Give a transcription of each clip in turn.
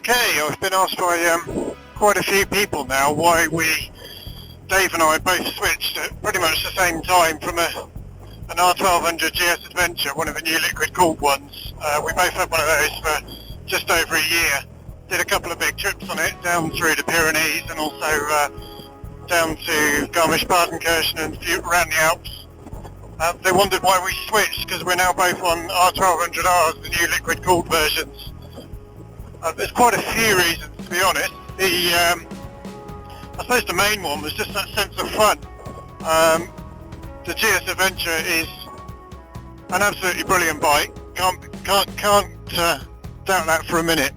Okay, I've been asked by quite a few people now why Dave and I both switched at pretty much the same time from an R1200GS Adventure, one of the new liquid-cooled ones. We both had one of those for just over a year. Did a couple of big trips on it, down through the Pyrenees and also down to Garmisch-Partenkirchen and around the Alps. They wondered why we switched, because we're now both on R1200Rs, the new liquid-cooled versions. There's quite a few reasons, to be honest. I suppose the main one was just that sense of fun. The GS Adventure is an absolutely brilliant bike. Can't doubt that for a minute.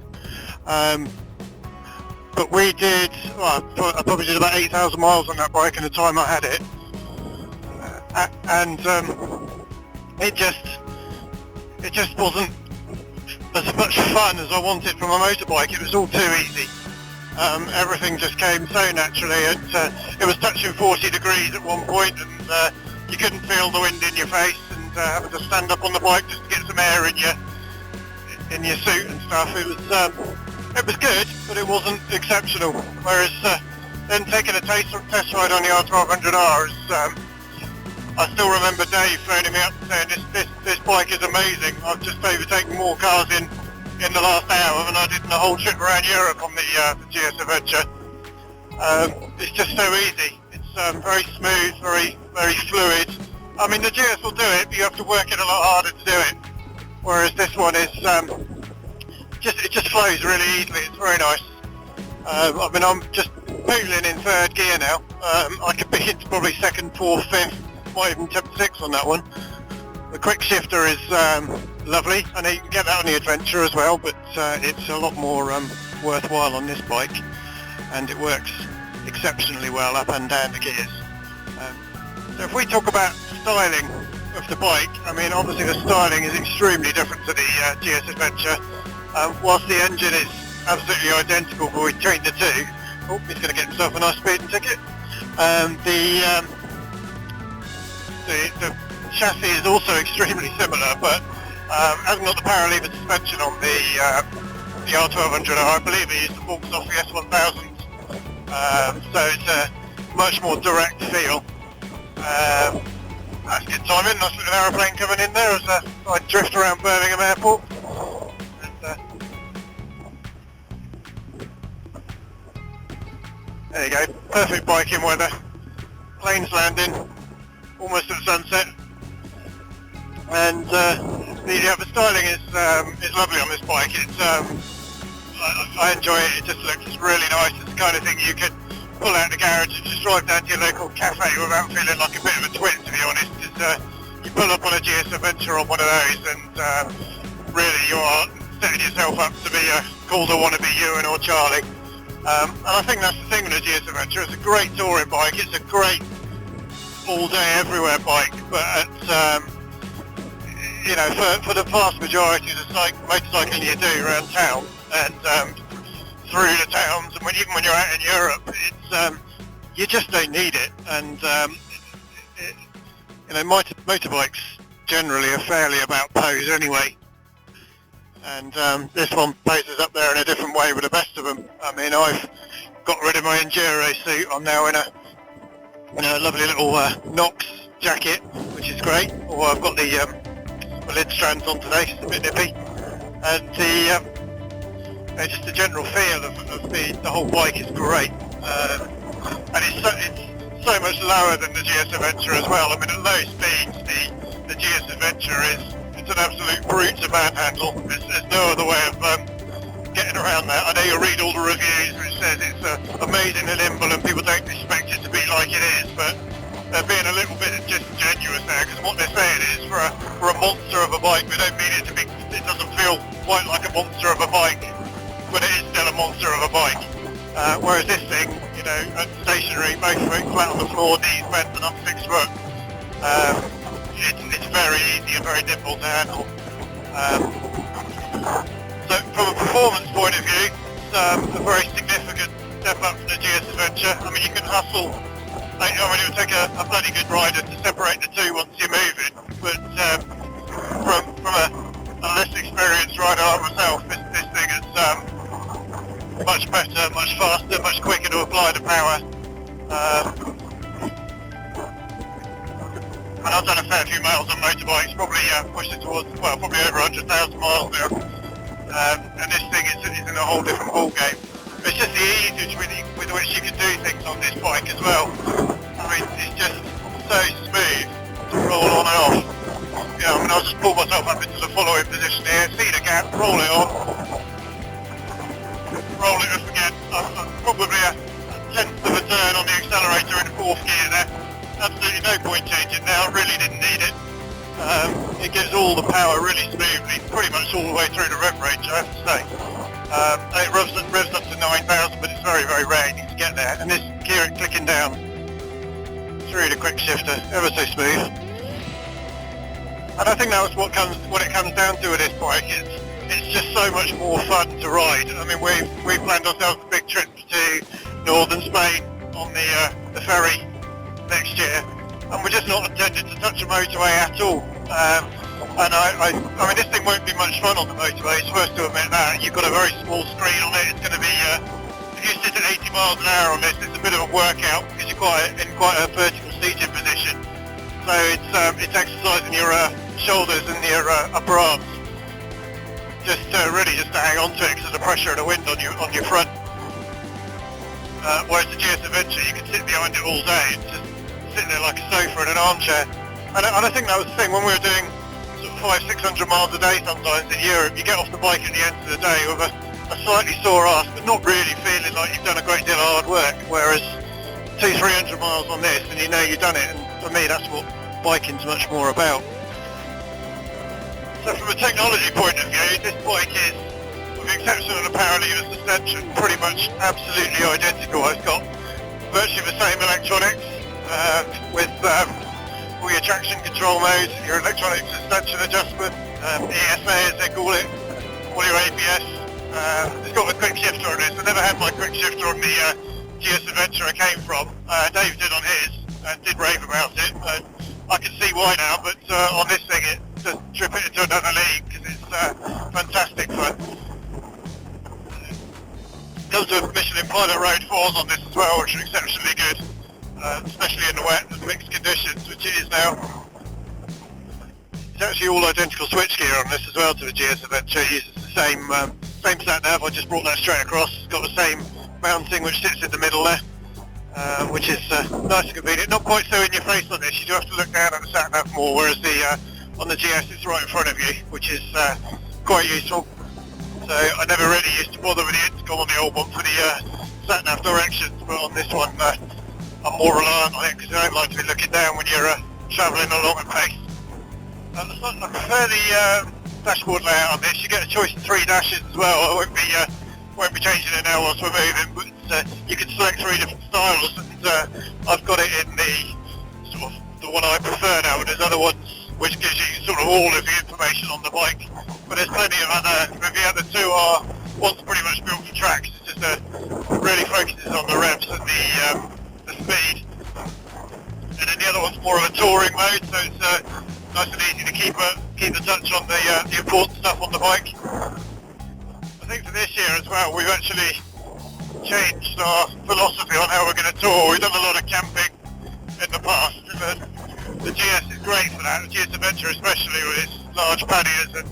But we did, I probably did about 8,000 miles on that bike in the time I had it. It just wasn't as much fun as I wanted from a motorbike. It was all too easy. Everything just came so naturally. It was touching 40 degrees at one point, and you couldn't feel the wind in your face, and having to stand up on the bike just to get some air in your suit and stuff. It was good, but it wasn't exceptional. Whereas then taking a test ride on the R1200R, I still remember Dave phoning me up saying this bike is amazing. I've just overtaken more cars in the last hour than I did in the whole trip around Europe on the GS Adventure. It's just so easy. It's very smooth, very fluid. I mean, the GS will do it, but you have to work it a lot harder to do it. Whereas this one is it just flows really easily. It's very nice. I mean, I'm just poodling in third gear now. I could be into probably second, fourth, fifth, might even tip sixth on that one. The quick shifter is lovely, and you can get that on the Adventure as well, but it's a lot more worthwhile on this bike, and it works exceptionally well up and down the gears. So if we talk about styling of the bike, I mean, obviously the styling is extremely different to the GS Adventure. Whilst the engine is absolutely identical between the two, he's going to get himself a nice speeding ticket. The chassis is also extremely similar, but hasn't got the power lever suspension on the R1200R. I believe it used the forks off the S1000, so it's a much more direct feel. That's good timing. Nice little aeroplane coming in there as I drift around Birmingham Airport. There you go, perfect biking weather. Planes landing, almost at sunset. And the styling is lovely on this bike. It's I enjoy it. It just looks really nice. It's the kind of thing you could pull out the garage and just drive down to your local cafe without feeling like a bit of a twit, to be honest. You pull up on a GS Adventure on one of those, and really you are setting yourself up to be called a wannabe Ewan or Charlie. And I think that's the thing with the GS Adventure. It's a great touring bike. It's a great all-day everywhere bike, but you know, for the vast majority of the motorcycling you do around town and through the towns, and even when you're out in Europe, it's you just don't need it. And you know, motorbikes generally are fairly about pose anyway. And this one poses up there in a different way with the best of them. I mean, I've got rid of my Enduro suit. I'm now in a lovely little Knox jacket, which is great. Or I've got the lid strands on today, it's a bit nippy. And just the general feel of the whole bike is great. And it's so much lower than the GS Adventure as well. I mean, at low speeds, the GS Adventure it's an absolute brute to manhandle. There's no other way of getting around that. I know you read all the reviews which says it's amazingly nimble and people don't expect it to be like it is, but they're being a little bit disingenuous there, because what they're saying is for a monster of a bike, they don't mean it to be. It doesn't feel quite like a monster of a bike, but it is still a monster of a bike. Whereas this thing, you know, stationary, both feet flat on the floor, knees bent and up 6 foot. It's very easy and very nimble to handle. So from a performance point of view, it's a very significant step up from the GS Adventure. I mean, you can hustle. I mean, it would take a bloody good rider to separate the two once you're moving. But from a less experienced rider like myself, this thing is much better, much faster, much quicker to apply the power. And I've done a fair few miles on motorbikes, probably pushed it towards, well, probably over 100,000 miles now. And this thing is in a whole different ball game. It's just the ease with which you can do things on this bike as well. I mean, it's just so smooth to roll on and off. Yeah, I mean, I'll just pull myself up into the following position here, see the gap, roll it on, roll it up again. I'm probably a tenth of a turn on the accelerator in the fourth gear there. Absolutely no point changing now, really didn't need it. It gives all the power really smoothly, pretty much all the way through the rev range, I have to say. It revs up to 9,000, but it's very, very rare you can get there. And this gear clicking down through the quick shifter, ever so smooth. And I think that's what it comes down to with this bike. It's just so much more fun to ride. I mean, we planned ourselves a big trip to northern Spain on the ferry next year, and we're just not intending to touch a motorway at all. And I mean, this thing won't be much fun on the motorway, it's first to admit that. You've got a very small screen on it. It's going to be, if you sit at 80 miles an hour on this, it's a bit of a workout because you're in quite a vertical seated position. So it's exercising your shoulders and your upper arms. Really just to hang on to it because of the pressure of the wind on your front. Whereas the GS Adventure, you can sit behind it all day and just sit there like a sofa in an armchair. And I think that was the thing when we were doing sort of 500-600 miles a day sometimes in Europe. You get off the bike at the end of the day with a slightly sore ass, but not really feeling like you've done a great deal of hard work. Whereas 200-300 miles on this, and you know you've done it. And for me, that's what biking's much more about. So from a technology point of view, this bike is, with the exception of the power lever suspension, pretty much absolutely identical. It's got virtually the same electronics with all your traction control modes, your electronic suspension adjustment, ESA as they call it, all your ABS. It's got a quick shifter on this. I never had my quick shifter on the GS Adventure I came from. Dave did on his and did rave about it. I can see why now, but on this thing it does trip it into another league because it's fantastic fun. Comes with Michelin Pilot Road 4s on this as well, which are exceptionally good, especially in the wet and mixed conditions, which it is now. It's actually all identical switchgear on this as well to the GS Adventure. It uses the same sat nav. I just brought that straight across. It's got the same mounting which sits in the middle there, which is nice and convenient. Not quite so in your face on this. You do have to look down at the sat nav more, whereas on the GS it's right in front of you, which is quite useful. So I never really used to bother with the intercom on the old one for the sat nav directions, but on this one I'm more reliant on it because I don't like to be looking down when you're travelling along a pace. I prefer the dashboard layout on this. You get a choice of 3 dashes as well. I won't be changing it now whilst we're moving, but you can select 3 different styles, and I've got it in the sort of the one I prefer now. And there's other ones which gives you sort of all of the information on the bike, but there's plenty of other. The other 2 are one's pretty much built for tracks. It's just really focuses on the revs and the speed, and then the other one's more of a touring mode, so it's nice and easy to keep the touch on the important stuff on the bike. I think for this year as well, we've actually changed our philosophy on how we're going to tour. We've done a lot of camping in the past, and the GS is great for that. The GS Adventure especially, with its large panniers, and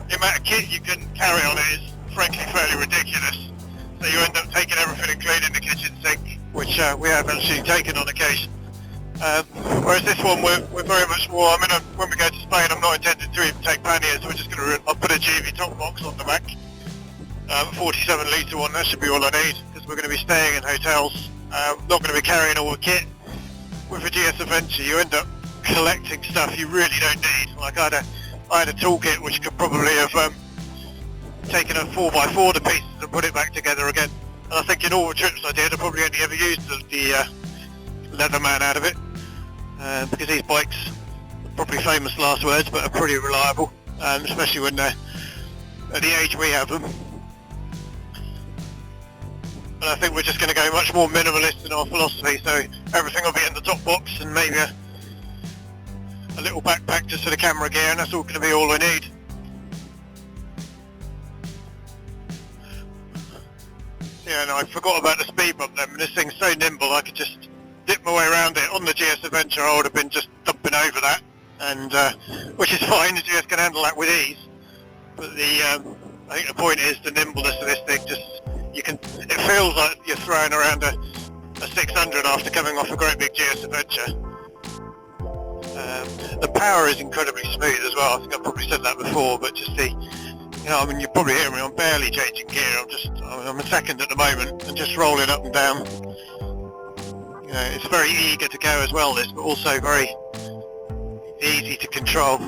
the amount of kit you can carry on it is frankly fairly ridiculous. So you end up taking everything, including the kitchen sink, which we have actually taken on occasion. Whereas this one, we're very much more, I mean, when we go to Spain, I'm not intending to even take panniers. We're just going to put a GV top box on the back, 47 litre one. That should be all I need, because we're going to be staying in hotels, not going to be carrying all the kit. With a GS Adventure, you end up collecting stuff you really don't need. Like I had a toolkit which could probably have taken a 4x4 to pieces and put it back together again. And I think in all the trips I did, I probably only ever used the Leatherman out of it, because these bikes are probably famous last words, but are pretty reliable, especially when they're at the age we have them. And I think we're just going to go much more minimalist in our philosophy, so everything will be in the top box and maybe a little backpack just for the camera gear, and that's all going to be all I need. Yeah, and I forgot about the speed bump then, and this thing's so nimble I could just dip my way around it. On the GS Adventure I would have been just dumping over that, and which is fine, the GS can handle that with ease. But I think the point is the nimbleness of this thing. It feels like you're throwing around a 600 after coming off a great big GS Adventure. The power is incredibly smooth as well. I think I've probably said that before, but just I mean, you probably hear me, I'm barely changing gear. I'm a second at the moment and just rolling up and down. It's very eager to go as well, this, but also very easy to control.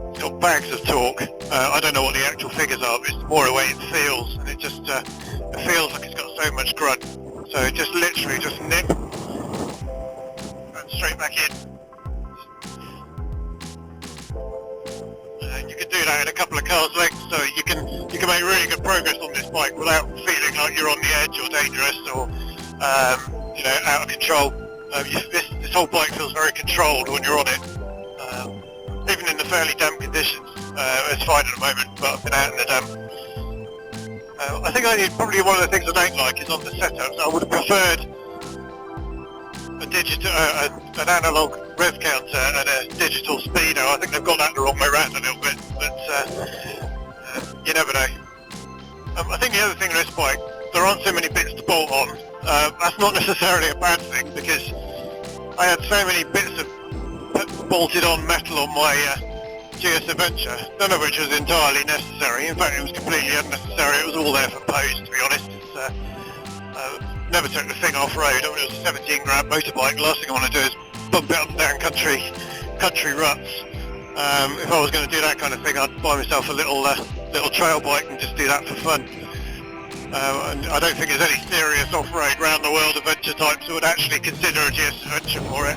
It's got bags of torque. I don't know what the actual figures are, but it's more the way it feels, and it just it feels like it's got so much grunt. So it just literally just nip and straight back in. And you can do that in a couple of cars lengths, so you can make really good progress on this bike without feeling like you're on the edge or dangerous or out of control. This whole bike feels very controlled when you're on it. Even in the fairly damp conditions, it's fine at the moment, but I've been out in the damp. I think probably one of the things I don't like is on the setups. I would have preferred an analog rev counter and a digital speedo. I think they've got that the wrong way around a little bit, but you never know. I think the other thing with this bike, there aren't so many bits to bolt on. That's not necessarily a bad thing, because I had so many bits of bolted on metal on my GS Adventure, none of which was entirely necessary. In fact, it was completely unnecessary. It was all there for pose, to be honest. Never took the thing off road. I mean, it was a 17 grand motorbike. The last thing I want to do is bump it up and down country ruts. If I was going to do that kind of thing, I'd buy myself a little trail bike and just do that for fun. And I don't think there's any serious off-road round the world adventure types who would actually consider a GS Adventure for it.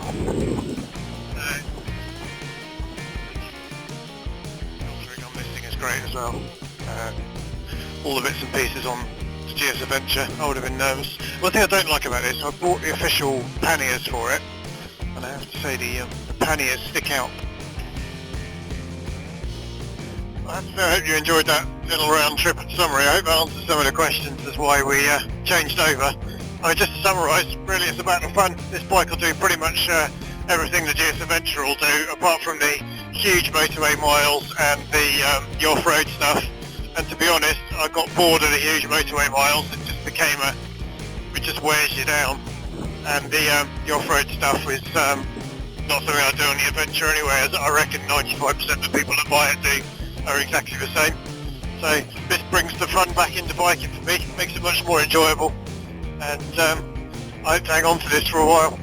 Great as well. All the bits and pieces on the GS Adventure, I would have been nervous. One thing I don't like about this, I bought the official panniers for it, and I have to say the panniers stick out. I hope you enjoyed that little round trip and summary. I hope that answers some of the questions as why we changed over. I mean, just to summarise, really it's about the fun. This bike will do pretty much everything the GS Adventure will do, apart from the huge motorway miles and the off-road stuff. And to be honest, I got bored of the huge motorway miles. It just wears you down. And the off-road stuff is not something I do on the Adventure anyway, as I reckon 95% of the people that buy it do are exactly the same. So this brings the fun back into biking for me, makes it much more enjoyable, and I hope to hang on to this for a while.